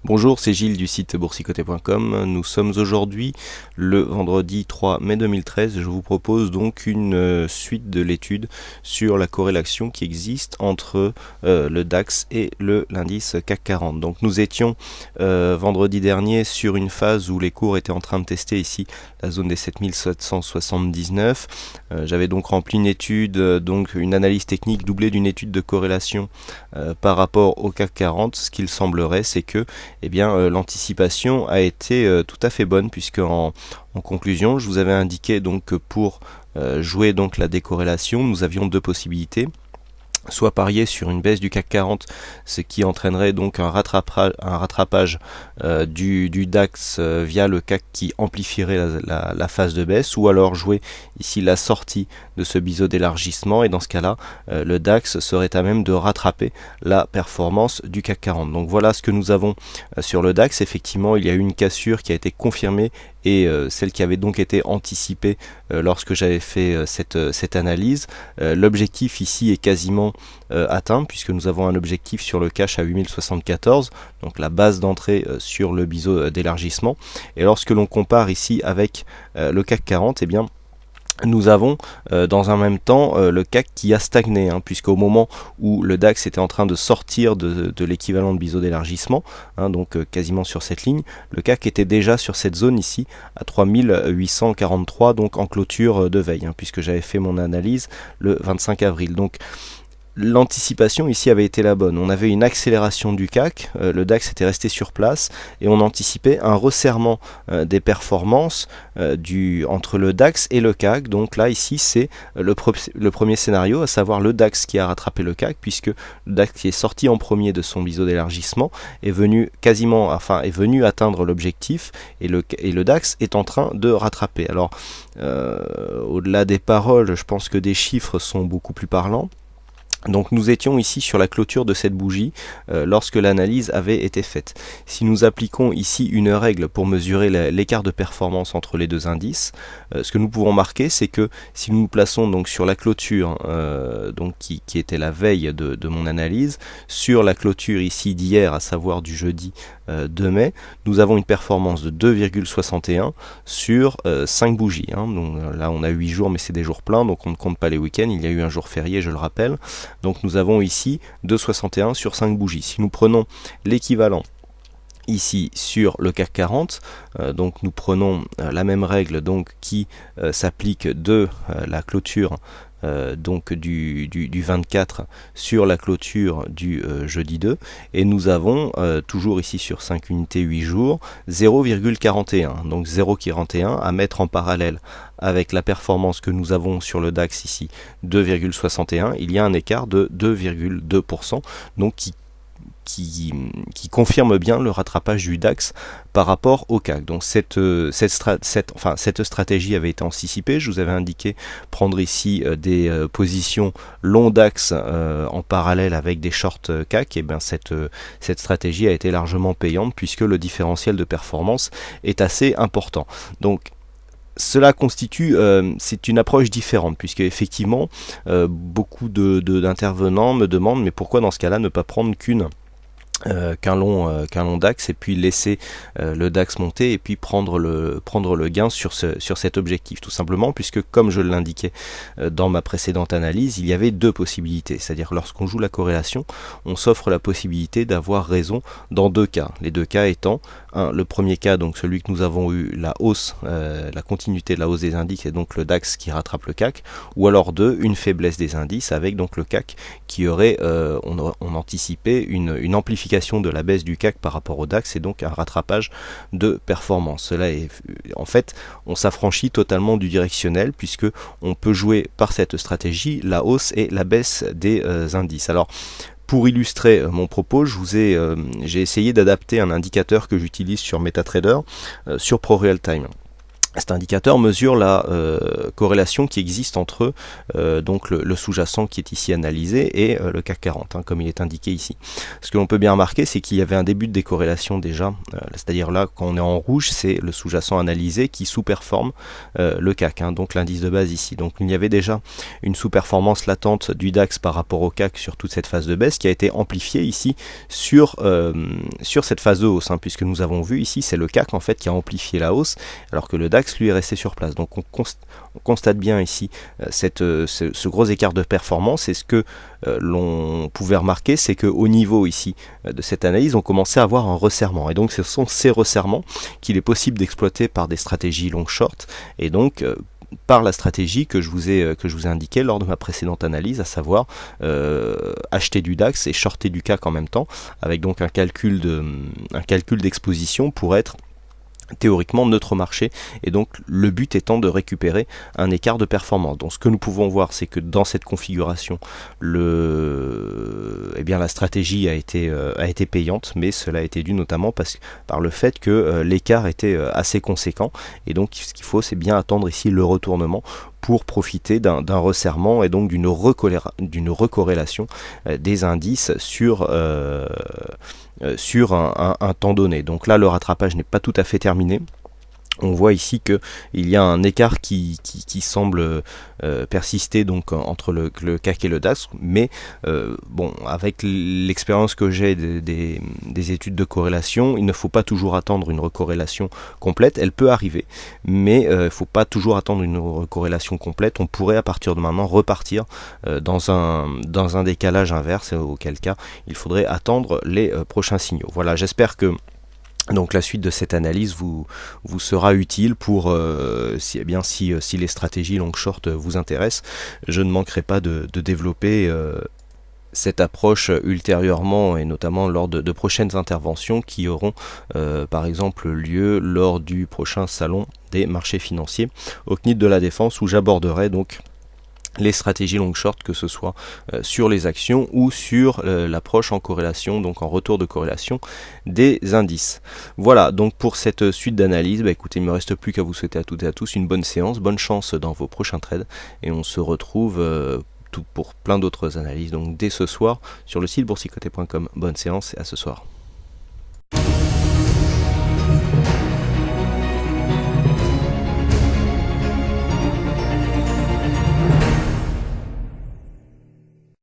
Bonjour, c'est Gilles du site boursicoté.com. Nous sommes aujourd'hui le vendredi 3 mai 2013. Je vous propose donc une suite de l'étude sur la corrélation qui existe entre le DAX et l'indice CAC 40. Donc nous étions vendredi dernier sur une phase où les cours étaient en train de tester ici la zone des 7779. J'avais donc rempli une étude, donc une analyse technique doublée d'une étude de corrélation par rapport au CAC 40. Ce qu'il semblerait, c'est que l'anticipation a été tout à fait bonne, puisque en conclusion, je vous avais indiqué donc que pour jouer donc la décorrélation, nous avions deux possibilités. Soit parier sur une baisse du CAC 40, ce qui entraînerait donc un rattrapage du DAX via le CAC qui amplifierait la phase de baisse, ou alors jouer ici la sortie de ce biseau d'élargissement, et dans ce cas-là, le DAX serait à même de rattraper la performance du CAC 40. Donc voilà ce que nous avons sur le DAX. Effectivement, il y a eu une cassure qui a été confirmée, et celle qui avait donc été anticipée lorsque j'avais fait cette analyse. L'objectif ici est quasiment atteint, puisque nous avons un objectif sur le cash à 8074, donc la base d'entrée sur le biseau d'élargissement. Et lorsque l'on compare ici avec le CAC 40, eh bien nous avons dans un même temps le CAC qui a stagné, puisqu'au moment où le DAX était en train de sortir de l'équivalent de biseau d'élargissement, donc quasiment sur cette ligne, le CAC était déjà sur cette zone ici à 3843, donc en clôture de veille, puisque j'avais fait mon analyse le 25 avril. Donc l'anticipation ici avait été la bonne. On avait une accélération du CAC, le DAX était resté sur place, et on anticipait un resserrement des performances entre le DAX et le CAC. Donc là ici c'est le premier scénario, à savoir le DAX qui a rattrapé le CAC, puisque le DAX qui est sorti en premier de son biseau d'élargissement est venu atteindre l'objectif, et le DAX est en train de rattraper. Alors au-delà des paroles, je pense que des chiffres sont beaucoup plus parlants. Donc nous étions ici sur la clôture de cette bougie lorsque l'analyse avait été faite. Si nous appliquons ici une règle pour mesurer l'écart de performance entre les deux indices, ce que nous pouvons marquer, c'est que si nous nous plaçons donc sur la clôture donc qui était la veille de mon analyse, sur la clôture ici d'hier, à savoir du jeudi 2 mai, nous avons une performance de 2,61 sur 5 bougies. Donc là on a 8 jours, mais c'est des jours pleins, donc on ne compte pas les week-ends, il y a eu un jour férié, je le rappelle. Donc nous avons ici 2,61 sur 5 bougies. Si nous prenons l'équivalent ici sur le CAC 40, donc nous prenons la même règle donc qui s'applique de la clôture donc du 24 sur la clôture du jeudi 2, et nous avons toujours ici sur 5 unités 8 jours 0,41, donc 0,41 à mettre en parallèle avec la performance que nous avons sur le DAX ici 2,61, il y a un écart de 2,2%, donc qui confirme bien le rattrapage du DAX par rapport au CAC. Donc cette stratégie avait été anticipée. Je vous avais indiqué prendre ici des positions long DAX en parallèle avec des shorts CAC. Et bien cette stratégie a été largement payante, puisque le différentiel de performance est assez important. Donc cela constitue, c'est une approche différente, puisque effectivement beaucoup d'intervenants me demandent, mais pourquoi dans ce cas-là ne pas prendre qu'un long DAX, et puis laisser le DAX monter, et puis prendre le gain sur cet objectif, tout simplement, puisque comme je l'indiquais dans ma précédente analyse, il y avait deux possibilités. C'est-à-dire, lorsqu'on joue la corrélation, on s'offre la possibilité d'avoir raison dans deux cas. Les deux cas étant, le premier cas, donc celui que nous avons eu, la continuité de la hausse des indices, et donc le DAX qui rattrape le CAC, ou alors deux, une faiblesse des indices avec donc le CAC qui aurait on anticipait une amplification de la baisse du CAC par rapport au DAX, et donc un rattrapage de performance. Cela est, en fait, on s'affranchit totalement du directionnel, puisque on peut jouer par cette stratégie la hausse et la baisse des indices. Alors pour illustrer mon propos, j'ai essayé d'adapter un indicateur que j'utilise sur MetaTrader sur ProRealTime. Cet indicateur mesure la corrélation qui existe entre donc le sous-jacent qui est ici analysé et le CAC 40, hein, comme il est indiqué ici. Ce que l'on peut bien remarquer, c'est qu'il y avait un début de décorrélation déjà, c'est-à-dire là, quand on est en rouge, c'est le sous-jacent analysé qui sous-performe le CAC, hein, donc l'indice de base ici. Donc il y avait déjà une sous-performance latente du DAX par rapport au CAC sur toute cette phase de baisse qui a été amplifiée ici sur cette phase de hausse, hein, puisque nous avons vu ici, c'est le CAC en fait qui a amplifié la hausse, alors que le DAX lui est resté sur place. Donc on constate bien ici ce gros écart de performance, et ce que l'on pouvait remarquer, c'est qu'au niveau ici de cette analyse, on commençait à avoir un resserrement, et donc ce sont ces resserrements qu'il est possible d'exploiter par des stratégies long short, et donc par la stratégie que je vous ai indiquée lors de ma précédente analyse, à savoir acheter du DAX et shorter du CAC en même temps, avec donc un calcul d'exposition pour être théoriquement neutre marché, et donc le but étant de récupérer un écart de performance. Donc ce que nous pouvons voir, c'est que dans cette configuration, la stratégie a été payante, mais cela a été dû notamment par le fait que l'écart était assez conséquent, et donc ce qu'il faut, c'est bien attendre ici le retournement pour profiter d'un resserrement et donc d'une recorrélation des indices sur un temps donné. Donc là, le rattrapage n'est pas tout à fait terminé. On voit ici qu'il y a un écart qui semble persister donc entre le CAC et le DAX, mais bon, avec l'expérience que j'ai des études de corrélation, il ne faut pas toujours attendre une recorrélation complète. Elle peut arriver, mais il ne faut pas toujours attendre une recorrélation complète. On pourrait à partir de maintenant repartir dans un décalage inverse, auquel cas il faudrait attendre les prochains signaux. Voilà, j'espère que donc la suite de cette analyse vous sera utile pour si les stratégies long short vous intéressent. Je ne manquerai pas de développer cette approche ultérieurement, et notamment lors de prochaines interventions qui auront par exemple lieu lors du prochain salon des marchés financiers au CNIT de la Défense, où j'aborderai donc les stratégies long short, que ce soit sur les actions ou sur l'approche en corrélation, donc en retour de corrélation des indices. Voilà donc pour cette suite d'analyse. Écoutez, il ne me reste plus qu'à vous souhaiter à toutes et à tous une bonne séance, bonne chance dans vos prochains trades, et on se retrouve pour plein d'autres analyses donc dès ce soir sur le site boursicoté.com. Bonne séance et à ce soir.